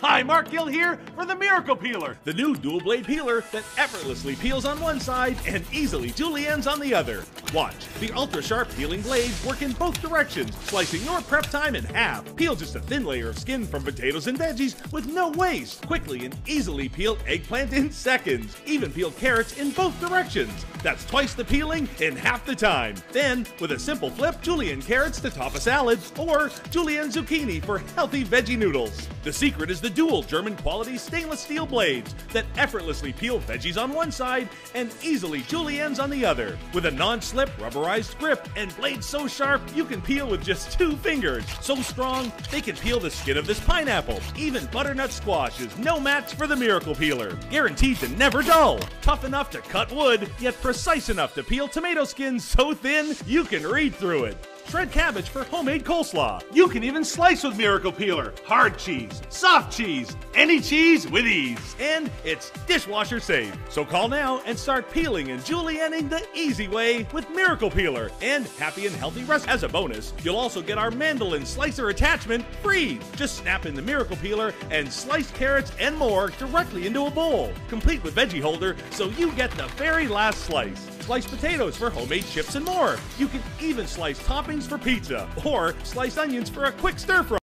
Hi, Mark Gill here for the Miracle Peeler, the new dual blade peeler that effortlessly peels on one side and easily juliennes on the other. Watch, the ultra-sharp peeling blades work in both directions, slicing your prep time in half. Peel just a thin layer of skin from potatoes and veggies with no waste. Quickly and easily peel eggplant in seconds. Even peel carrots in both directions. That's twice the peeling in half the time. Then, with a simple flip, julienne carrots to top a salad, or julienne zucchini for healthy veggie noodles. The secret is the dual German quality stainless steel blades that effortlessly peel veggies on one side and easily juliennes on the other. With a non-slip rubberized grip and blades so sharp you can peel with just 2 fingers. So strong, they can peel the skin of this pineapple. Even butternut squash is no match for the Miracle Peeler. Guaranteed to never dull. Tough enough to cut wood, yet precise enough to peel tomato skins so thin you can read through it. Shred cabbage for homemade coleslaw. You can even slice with Miracle Peeler. Hard cheese, soft cheese, any cheese with ease. And it's dishwasher safe. So call now and start peeling and julienning the easy way with Miracle Peeler. And happy and healthy rest. As a bonus, you'll also get our mandolin slicer attachment free. Just snap in the Miracle Peeler and slice carrots and more directly into a bowl. Complete with veggie holder so you get the very last slice. Sliced potatoes for homemade chips and more. You can even slice toppings for pizza or sliced onions for a quick stir fry.